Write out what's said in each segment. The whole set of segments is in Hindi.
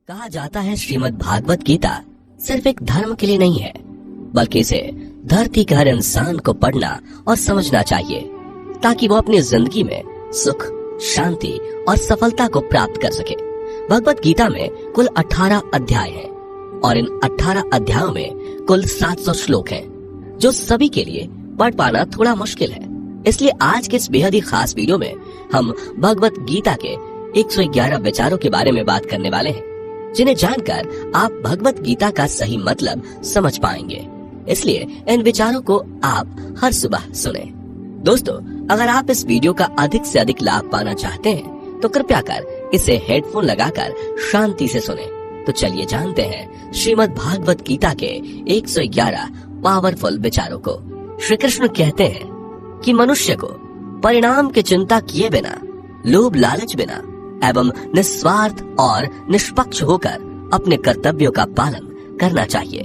कहा जाता है श्रीमद् भागवत गीता सिर्फ एक धर्म के लिए नहीं है, बल्कि इसे धरती के हर इंसान को पढ़ना और समझना चाहिए ताकि वो अपनी जिंदगी में सुख, शांति और सफलता को प्राप्त कर सके। भगवत गीता में कुल 18 अध्याय हैं और इन 18 अध्यायों में कुल 700 श्लोक हैं, जो सभी के लिए पढ़ पाना थोड़ा मुश्किल है। इसलिए आज के इस बेहद ही खास वीडियो में हम भगवत गीता के 111 विचारों के बारे में बात करने वाले हैं, जिन्हें जानकर आप भगवत गीता का सही मतलब समझ पाएंगे। इसलिए इन विचारों को आप हर सुबह सुने। दोस्तों, अगर आप इस वीडियो का अधिक से अधिक लाभ पाना चाहते हैं तो कृपया कर इसे हेडफोन लगाकर शांति से सुने। तो चलिए जानते हैं श्रीमद् भागवत गीता के 111 पावरफुल विचारों को। श्री कृष्ण कहते हैं कि मनुष्य को परिणाम की चिंता किए बिना, लोभ लालच बिना एवं निस्वार्थ और निष्पक्ष होकर अपने कर्तव्यों का पालन करना चाहिए।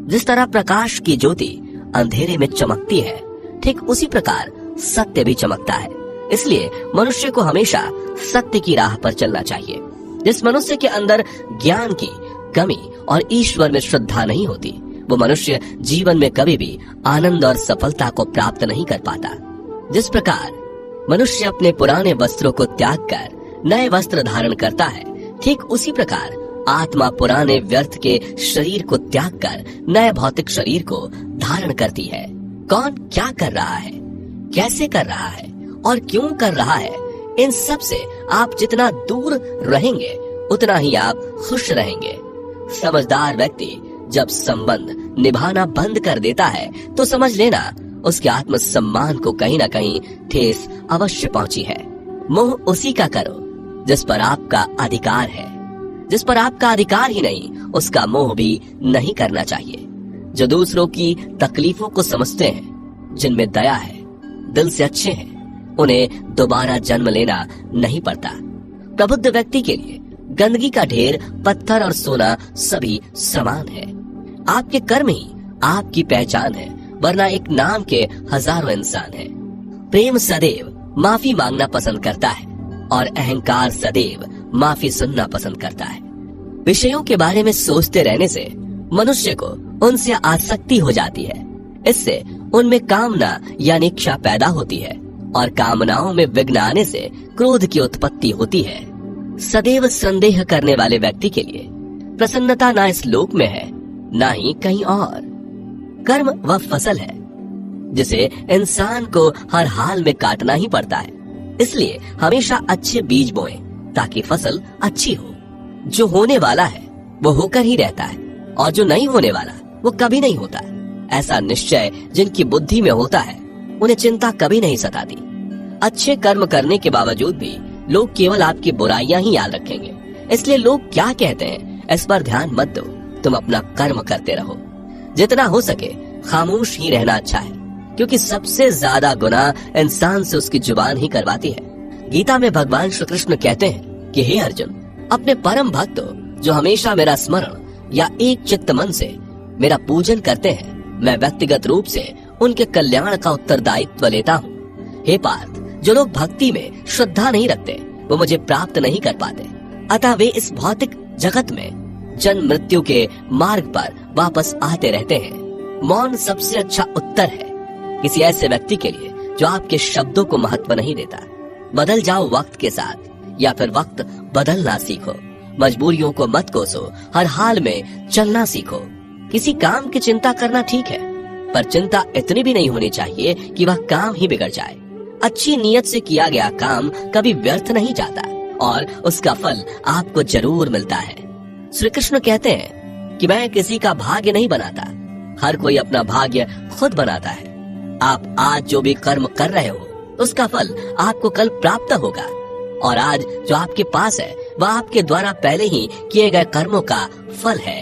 जिस तरह प्रकाश की ज्योति अंधेरे में चमकती है, ठीक उसी प्रकार सत्य भी चमकता है। इसलिए मनुष्य को हमेशा सत्य की राह पर चलना चाहिए। जिस मनुष्य के अंदर ज्ञान की कमी और ईश्वर में श्रद्धा नहीं होती, वो मनुष्य जीवन में कभी भी आनंद और सफलता को प्राप्त नहीं कर पाता। जिस प्रकार मनुष्य अपने पुराने वस्त्रों को त्याग कर नए वस्त्र धारण करता है, ठीक उसी प्रकार आत्मा पुराने व्यर्थ के शरीर को त्याग कर नए भौतिक शरीर को धारण करती है। कौन क्या कर रहा है, कैसे कर रहा है और क्यों कर रहा है, इन सब से आप जितना दूर रहेंगे उतना ही आप खुश रहेंगे। समझदार व्यक्ति जब संबंध निभाना बंद कर देता है तो समझ लेना उसके आत्म सम्मान को कहीं न कहीं ठेस अवश्य पहुंची है। मोह उसी का करो जिस पर आपका अधिकार है। जिस पर आपका अधिकार ही नहीं, उसका मोह भी नहीं करना चाहिए। जो दूसरों की तकलीफों को समझते हैं, जिनमें दया है, दिल से अच्छे हैं, उन्हें दोबारा जन्म लेना नहीं पड़ता। प्रबुद्ध व्यक्ति के लिए गंदगी का ढेर, पत्थर और सोना सभी समान है। आपके कर्म ही आपकी पहचान है, वरना एक नाम के हजारों इंसान हैं। प्रेम सदैव माफी मांगना पसंद करता है और अहंकार सदैव माफी सुनना पसंद करता है। विषयों के बारे में सोचते रहने से मनुष्य को उनसे आसक्ति हो जाती है। इससे उनमें कामना यानी इच्छा पैदा होती है और कामनाओं में विघ्न आने से क्रोध की उत्पत्ति होती है। सदैव संदेह करने वाले व्यक्ति के लिए प्रसन्नता ना इस लोक में है, ना ही कहीं और। कर्म वह फसल है जिसे इंसान को हर हाल में काटना ही पड़ता है। इसलिए हमेशा अच्छे बीज बोएं ताकि फसल अच्छी हो। जो होने वाला है वो होकर ही रहता है और जो नहीं होने वाला वो कभी नहीं होता। ऐसा निश्चय जिनकी बुद्धि में होता है, उन्हें चिंता कभी नहीं सताती। अच्छे कर्म करने के बावजूद भी लोग केवल आपकी बुराइयां ही याद रखेंगे। इसलिए लोग क्या कहते हैं इस पर ध्यान मत दो, तुम अपना कर्म करते रहो। जितना हो सके खामोश ही रहना अच्छा है, क्योंकि सबसे ज्यादा गुनाह इंसान से उसकी जुबान ही करवाती है। गीता में भगवान श्री कृष्ण कहते हैं कि हे अर्जुन, अपने परम भक्तों जो हमेशा मेरा स्मरण या एक चित्त मन से मेरा पूजन करते हैं, मैं व्यक्तिगत रूप से उनके कल्याण का उत्तरदायित्व लेता हूँ। हे पार्थ, जो लोग भक्ति में श्रद्धा नहीं रखते वो मुझे प्राप्त नहीं कर पाते। अतः वे इस भौतिक जगत में जन्म मृत्यु के मार्ग पर वापस आते रहते हैं। मौन सबसे अच्छा उत्तर है किसी ऐसे व्यक्ति के लिए जो आपके शब्दों को महत्व नहीं देता। बदल जाओ वक्त के साथ, या फिर वक्त बदलना सीखो। मजबूरियों को मत कोसो, हर हाल में चलना सीखो। किसी काम की चिंता करना ठीक है, पर चिंता इतनी भी नहीं होनी चाहिए कि वह काम ही बिगड़ जाए। अच्छी नीयत से किया गया काम कभी व्यर्थ नहीं जाता और उसका फल आपको जरूर मिलता है। श्री कृष्ण कहते हैं कि मैं किसी का भाग्य नहीं बनाता, हर कोई अपना भाग्य खुद बनाता है। आप आज जो भी कर्म कर रहे हो उसका फल आपको कल प्राप्त होगा, और आज जो आपके पास है वह आपके द्वारा पहले ही किए गए कर्मों का फल है।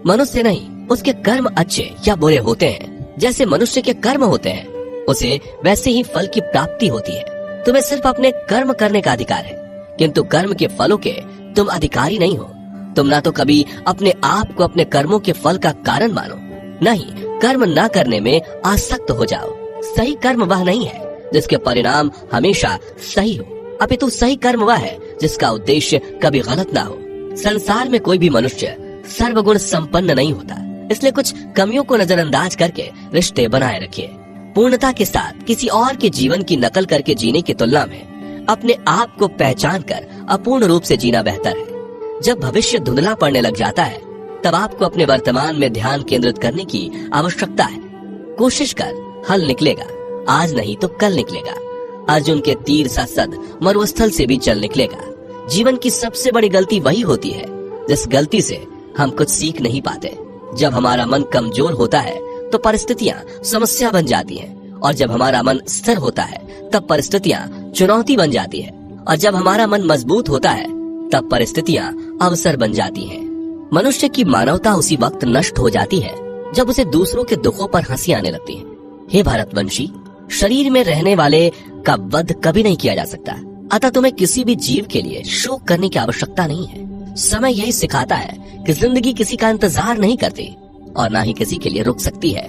मनुष्य नहीं, उसके कर्म अच्छे या बुरे होते हैं, जैसे मनुष्य के कर्म होते हैं उसे वैसे ही फल की प्राप्ति होती है। तुम्हें सिर्फ अपने कर्म करने का अधिकार है, किंतु कर्म के फलों के तुम अधिकारी नहीं हो। तुम ना तो कभी अपने आप को अपने कर्मों के फल का कारण मानो, नहीं कर्म ना करने में आसक्त हो जाओ। सही कर्म वह नहीं है जिसके परिणाम हमेशा सही हो, अपितु सही कर्म वह है जिसका उद्देश्य कभी गलत ना हो। संसार में कोई भी मनुष्य सर्वगुण संपन्न नहीं होता, इसलिए कुछ कमियों को नजरअंदाज करके रिश्ते बनाए रखिए। पूर्णता के साथ किसी और के जीवन की नकल करके जीने की तुलना में अपने आप को पहचान कर अपूर्ण रूप से जीना बेहतर है। जब भविष्य धुंधला पड़ने लग जाता है तब आपको अपने वर्तमान में ध्यान केंद्रित करने की आवश्यकता है। कोशिश कर, हल निकलेगा, आज नहीं तो कल निकलेगा। अर्जुन के तीर सा सद मरुस्थल से भी चल निकलेगा। जीवन की सबसे बड़ी गलती वही होती है जिस गलती से हम कुछ सीख नहीं पाते। जब हमारा मन कमजोर होता है तो परिस्थितियां समस्या बन जाती हैं, और जब हमारा मन स्थिर होता है तब परिस्थितियां चुनौती बन जाती है, और जब हमारा मन मजबूत होता है तब परिस्थितियां अवसर बन जाती हैं। मनुष्य की मानवता उसी वक्त नष्ट हो जाती है जब उसे दूसरों के दुखों पर हंसी आने लगती है। हे भारतवंशी, शरीर में रहने वाले का वध कभी नहीं किया जा सकता, अतः तुम्हें किसी भी जीव के लिए शोक करने की आवश्यकता नहीं है। समय यही सिखाता है कि जिंदगी किसी का इंतजार नहीं करती और ना ही किसी के लिए रुक सकती है।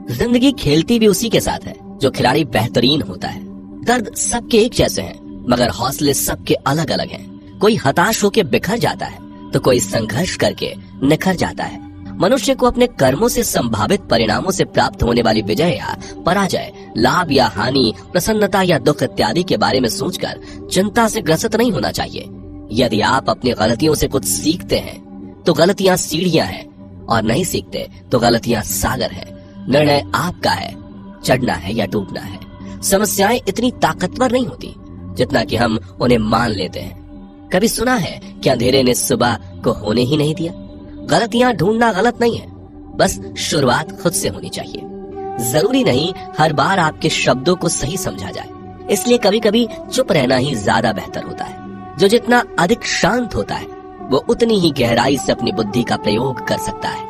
जिंदगी खेलती भी उसी के साथ है जो खिलाड़ी बेहतरीन होता है। दर्द सबके एक जैसे हैं, मगर हौसले सबके अलग अलग हैं। कोई हताश होकर बिखर जाता है तो कोई संघर्ष करके निखर जाता है। मनुष्य को अपने कर्मों से संभावित परिणामों से प्राप्त होने वाली विजय या पराजय, लाभ या हानि, प्रसन्नता या दुख इत्यादि के बारे में सोचकर चिंता से ग्रसित नहीं होना चाहिए। यदि आप अपनी गलतियों से कुछ सीखते हैं तो गलतियां सीढ़ियां हैं, और नहीं सीखते तो गलतियां सागर है। निर्णय आपका है, चढ़ना है या डूबना है। समस्याएं इतनी ताकतवर नहीं होती जितना कि हम उन्हें मान लेते हैं। कभी सुना है कि अंधेरे ने सुबह को होने ही नहीं दिया? गलतियां ढूंढना गलत नहीं है, बस शुरुआत खुद से होनी चाहिए। जरूरी नहीं हर बार आपके शब्दों को सही समझा जाए, इसलिए कभी कभी चुप रहना ही ज्यादा बेहतर होता है। जो जितना अधिक शांत होता है वो उतनी ही गहराई से अपनी बुद्धि का प्रयोग कर सकता है।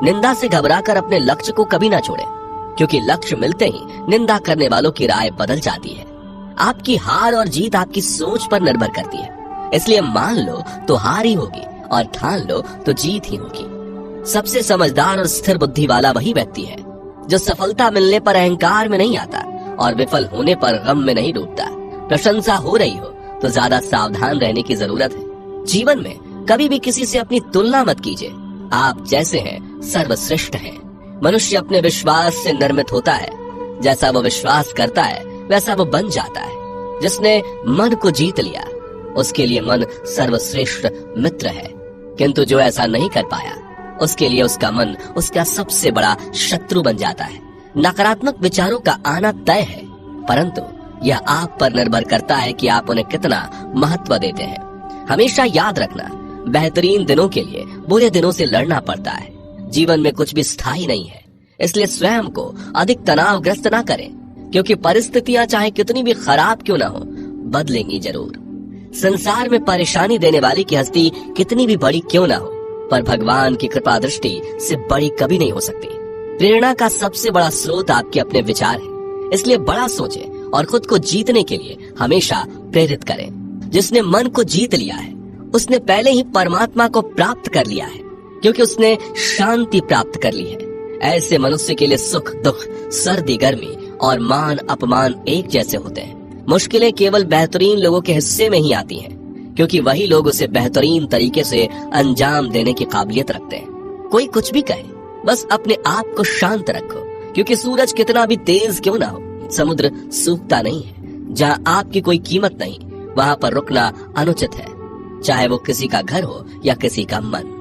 निंदा से घबराकर अपने लक्ष्य को कभी ना छोड़े, क्योंकि लक्ष्य मिलते ही निंदा करने वालों की राय बदल जाती है। आपकी हार और जीत आपकी सोच पर निर्भर करती है, इसलिए मान लो तो हार ही होगी और ठान लो तो जीत ही होगी। सबसे समझदार और स्थिर बुद्धि वाला वही व्यक्ति है जो सफलता मिलने पर अहंकार में नहीं आता और विफल होने पर गम में नहीं डूबता। प्रशंसा हो रही हो तो ज्यादा सावधान रहने की जरूरत है। जीवन में कभी भी किसी से अपनी तुलना मत कीजिए। आप जैसे हैं सर्वश्रेष्ठ हैं। मनुष्य अपने विश्वास से निर्मित होता है। जैसा वो विश्वास करता है वैसा वो बन जाता है। जिसने मन को जीत लिया उसके लिए मन सर्वश्रेष्ठ मित्र है, किंतु जो ऐसा नहीं कर पाया उसके लिए उसका मन उसका सबसे बड़ा शत्रु बन जाता है। नकारात्मक विचारों का आना तय है, परंतु यह आप पर निर्भर करता है कि आप उन्हें कितना महत्व देते हैं। हमेशा याद रखना, बेहतरीन दिनों के लिए बुरे दिनों से लड़ना पड़ता है। जीवन में कुछ भी स्थायी नहीं है, इसलिए स्वयं को अधिक तनावग्रस्त ना करें, क्योंकि परिस्थितियां चाहे कितनी भी खराब क्यों ना हो बदलेंगी जरूर। संसार में परेशानी देने वाली की हस्ती कितनी भी बड़ी क्यों ना हो, पर भगवान की कृपा दृष्टि से बड़ी कभी नहीं हो सकती। प्रेरणा का सबसे बड़ा स्रोत आपके अपने विचार है, इसलिए बड़ा सोचें और खुद को जीतने के लिए हमेशा प्रेरित करें। जिसने मन को जीत लिया है उसने पहले ही परमात्मा को प्राप्त कर लिया है, क्योंकि उसने शांति प्राप्त कर ली है। ऐसे मनुष्य के लिए सुख दुख, सर्दी गर्मी और मान अपमान एक जैसे होते हैं। मुश्किलें केवल बेहतरीन लोगों के हिस्से में ही आती हैं, क्योंकि वही लोग उसे बेहतरीन तरीके से अंजाम देने की काबिलियत रखते हैं। कोई कुछ भी कहे, बस अपने आप को शांत रखो, क्योंकि सूरज कितना भी तेज क्यों ना हो, समुद्र सूखता नहीं है। जहाँ आपकी कोई कीमत नहीं वहाँ पर रुकना अनुचित है, चाहे वो किसी का घर हो या किसी का मन।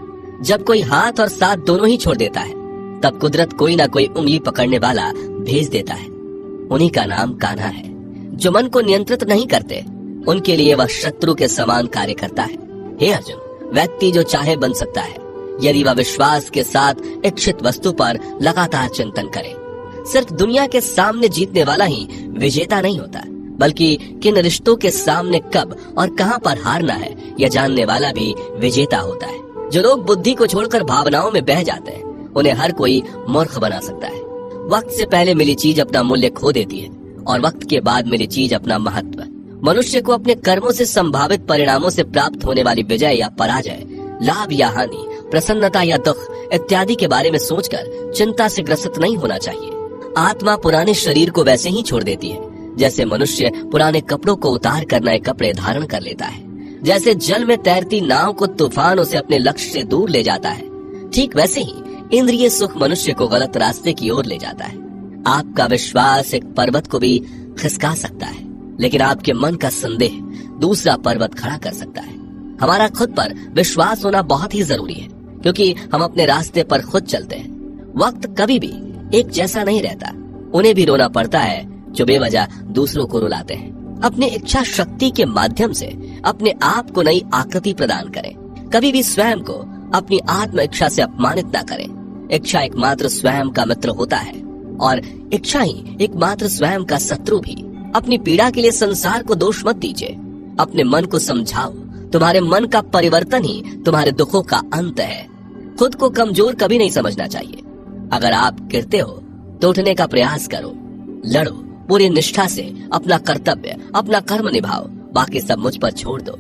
जब कोई हाथ और साथ दोनों ही छोड़ देता है तब कुदरत कोई ना कोई उंगली पकड़ने वाला भेज देता है। उन्हीं का नाम कान्हा है। जो मन को नियंत्रित नहीं करते उनके लिए वह शत्रु के समान कार्य करता है। हे अर्जुन, व्यक्ति जो चाहे बन सकता है यदि वह विश्वास के साथ इच्छित वस्तु पर लगातार चिंतन करे। सिर्फ दुनिया के सामने जीतने वाला ही विजेता नहीं होता, बल्कि किन रिश्तों के सामने कब और कहां पर हारना है यह जानने वाला भी विजेता होता है। जो लोग बुद्धि को छोड़कर भावनाओं में बह जाते हैं उन्हें हर कोई मूर्ख बना सकता है। वक्त से पहले मिली चीज अपना मूल्य खो देती है और वक्त के बाद मिली चीज अपना महत्व। मनुष्य को अपने कर्मों से संभावित परिणामों से प्राप्त होने वाली विजय या पराजय, लाभ या हानि, प्रसन्नता या दुख इत्यादि के बारे में सोचकर चिंता से ग्रसित नहीं होना चाहिए। आत्मा पुराने शरीर को वैसे ही छोड़ देती है जैसे मनुष्य पुराने कपड़ों को उतार कर नए कपड़े धारण कर लेता है। जैसे जल में तैरती नाव को तूफान उसे अपने लक्ष्य से दूर ले जाता है, ठीक वैसे ही इंद्रिय सुख मनुष्य को गलत रास्ते की ओर ले जाता है। आपका विश्वास एक पर्वत को भी खिसका सकता है, लेकिन आपके मन का संदेह दूसरा पर्वत खड़ा कर सकता है। हमारा खुद पर विश्वास होना बहुत ही जरूरी है, क्योंकि हम अपने रास्ते पर खुद चलते हैं। वक्त कभी भी एक जैसा नहीं रहता। उन्हें भी रोना पड़ता है जो बेवजह दूसरों को रुलाते हैं। अपनी इच्छा शक्ति के माध्यम से अपने आप को नई आकृति प्रदान करें। कभी भी स्वयं को अपनी आत्म इच्छा से अपमानित न करें। इच्छा एकमात्र स्वयं का मित्र होता है और इच्छा ही एकमात्र स्वयं का शत्रु भी। अपनी पीड़ा के लिए संसार को दोष मत दीजिए, अपने मन को समझाओ। तुम्हारे मन का परिवर्तन ही तुम्हारे दुखों का अंत है। खुद को कमजोर कभी नहीं समझना चाहिए। अगर आप गिरते हो तो उठने का प्रयास करो, लड़ो, पूरी निष्ठा से अपना कर्तव्य, अपना कर्म निभाओ। बाकी सब मुझ पर छोड़ दो।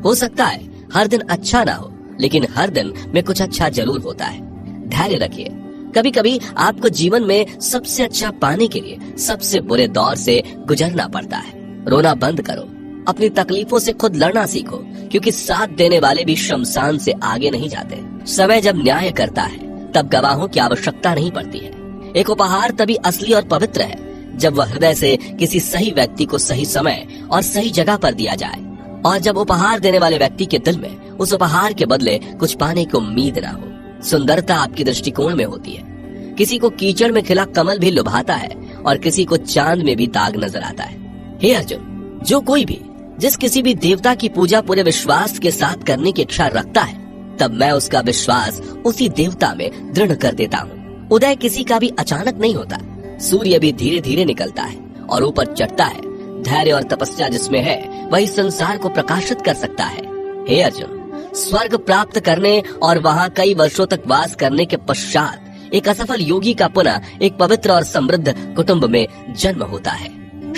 हो सकता है हर दिन अच्छा ना हो, लेकिन हर दिन में कुछ अच्छा जरूर होता है। धैर्य रखिए। कभी कभी आपको जीवन में सबसे अच्छा पाने के लिए सबसे बुरे दौर से गुजरना पड़ता है। रोना बंद करो, अपनी तकलीफों से खुद लड़ना सीखो, क्योंकि साथ देने वाले भी शमशान से आगे नहीं जाते। समय जब न्याय करता है तब गवाहों की आवश्यकता नहीं पड़ती है। एक उपहार तभी असली और पवित्र है जब वह हृदय से किसी सही व्यक्ति को सही समय और सही जगह पर दिया जाए, और जब उपहार देने वाले व्यक्ति के दिल में उस उपहार के बदले कुछ पाने की उम्मीद ना हो। सुंदरता आपकी दृष्टिकोण में होती है। किसी को कीचड़ में खिला कमल भी लुभाता है और किसी को चांद में भी दाग नजर आता है। हे अर्जुन, जो कोई भी जिस किसी भी देवता की पूजा पूरे विश्वास के साथ करने की इच्छा रखता है, तब मैं उसका विश्वास उसी देवता में दृढ़ कर देता हूँ। उदय किसी का भी अचानक नहीं होता। सूर्य भी धीरे धीरे निकलता है और ऊपर चढ़ता है। धैर्य और तपस्या जिसमें है वही संसार को प्रकाशित कर सकता है। हे अर्जुन, स्वर्ग प्राप्त करने और वहाँ कई वर्षों तक वास करने के पश्चात एक असफल योगी का पुनः एक पवित्र और समृद्ध कुटुंब में जन्म होता है।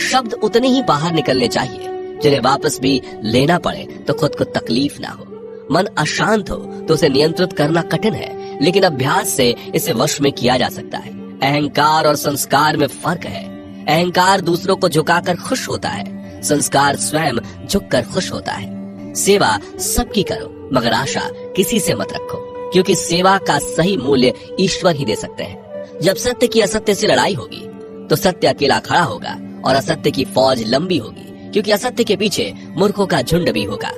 शब्द उतने ही बाहर निकलने चाहिए जिन्हें वापस भी लेना पड़े तो खुद को तकलीफ ना हो। मन अशांत हो तो उसे नियंत्रित करना कठिन है, लेकिन अभ्यास से इसे वश में किया जा सकता है। अहंकार और संस्कार में फर्क है। अहंकार दूसरों को झुकाकर खुश होता है, संस्कार स्वयं झुककर खुश होता है। सेवा सबकी करो, मगर आशा किसी से मत रखो, क्योंकि सेवा का सही मूल्य ईश्वर ही दे सकते हैं। जब सत्य की असत्य से लड़ाई होगी तो सत्य अकेला खड़ा होगा और असत्य की फौज लंबी होगी, क्योंकि असत्य के पीछे मूर्खों का झुंड भी होगा।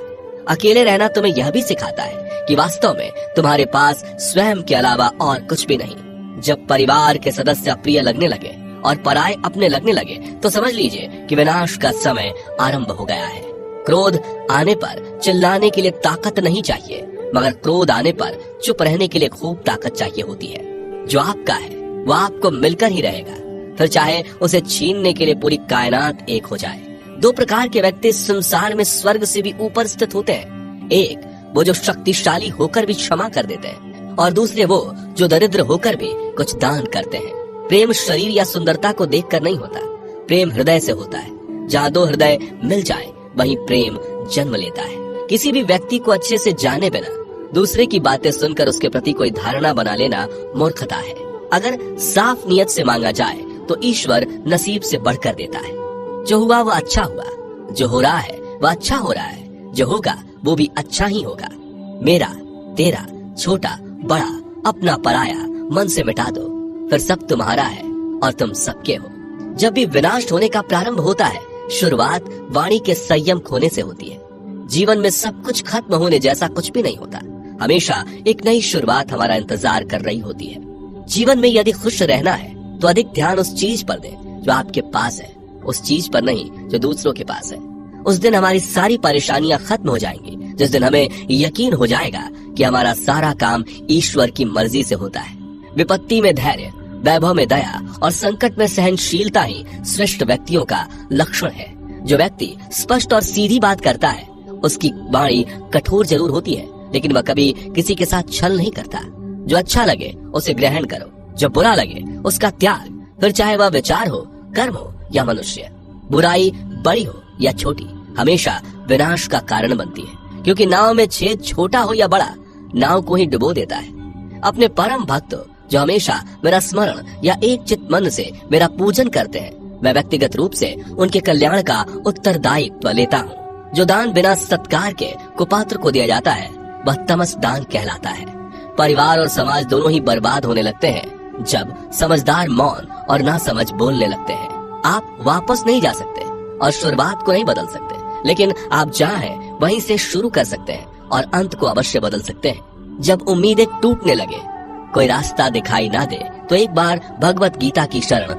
अकेले रहना तुम्हें यह भी सिखाता है कि वास्तव में तुम्हारे पास स्वयं के अलावा और कुछ भी नहीं। जब परिवार के सदस्य अप्रिय लगने लगे और पराये अपने लगने लगे तो समझ लीजिए कि विनाश का समय आरंभ हो गया है। क्रोध आने पर चिल्लाने के लिए ताकत नहीं चाहिए, मगर क्रोध आने पर चुप रहने के लिए खूब ताकत चाहिए होती है। जो आपका है वो आपको मिलकर ही रहेगा, फिर चाहे उसे छीनने के लिए पूरी कायनात एक हो जाए। दो प्रकार के व्यक्ति संसार में स्वर्ग से भी ऊपर स्थित होते हैं। एक वो जो शक्तिशाली होकर भी क्षमा कर देते हैं, और दूसरे वो जो दरिद्र होकर भी कुछ दान करते हैं। प्रेम शरीर या सुंदरता को देखकर नहीं होता, प्रेम हृदय से होता है। जहाँ दो हृदय मिल जाए वहीं प्रेम जन्म लेता है। किसी भी व्यक्ति को अच्छे से जाने बिना दूसरे की बातें सुनकर उसके प्रति कोई धारणा बना लेना मूर्खता है। अगर साफ नियत से मांगा जाए तो ईश्वर नसीब से बढ़कर देता है। जो हुआ वो अच्छा हुआ, जो हो रहा है वो अच्छा हो रहा है, जो होगा वो भी अच्छा ही होगा। मेरा, तेरा, छोटा, बड़ा, अपना, पराया मन से मिटा दो, फिर सब तुम्हारा है और तुम सबके हो। जब भी विनाश होने का प्रारंभ होता है, शुरुआत वाणी के संयम खोने से होती है। जीवन में सब कुछ खत्म होने जैसा कुछ भी नहीं होता। हमेशा एक नई शुरुआत हमारा इंतजार कर रही होती है। जीवन में यदि खुश रहना है तो अधिक ध्यान उस चीज पर दें जो आपके पास है, उस चीज पर नहीं जो दूसरों के पास है। उस दिन हमारी सारी परेशानियां खत्म हो जाएंगी, जिस दिन हमें यकीन हो जाएगा कि हमारा सारा काम ईश्वर की मर्जी से होता है। विपत्ति में धैर्य, वैभव में दया और संकट में सहनशीलता ही श्रेष्ठ व्यक्तियों का लक्षण है। जो व्यक्ति स्पष्ट और सीधी बात करता है उसकी वाणी कठोर जरूर होती है, लेकिन वह कभी किसी के साथ छल नहीं करता। जो अच्छा लगे उसे ग्रहण करो, जो बुरा लगे उसका त्याग, फिर चाहे वह विचार हो, कर्म हो या मनुष्य। बुराई बड़ी हो या छोटी हमेशा विनाश का कारण बनती है, क्योंकि नाव में छेद छोटा हो या बड़ा नाव को ही डुबो देता है। अपने परम भक्त जो हमेशा मेरा स्मरण या एक चित्त मन से मेरा पूजन करते हैं, मैं व्यक्तिगत रूप से उनके कल्याण का उत्तरदायित्व लेता हूँ। जो दान बिना सत्कार के कुपात्र को दिया जाता है वह तमस दान कहलाता है। परिवार और समाज दोनों ही बर्बाद होने लगते हैं जब समझदार मौन और नासमझ बोलने लगते हैं। आप वापस नहीं जा सकते और शुरुआत को नहीं बदल सकते, लेकिन आप जहाँ हैं वहीं से शुरू कर सकते हैं और अंत को अवश्य बदल सकते हैं। जब उम्मीदें टूटने लगे, कोई रास्ता दिखाई ना दे, तो एक बार भगवत गीता की शरण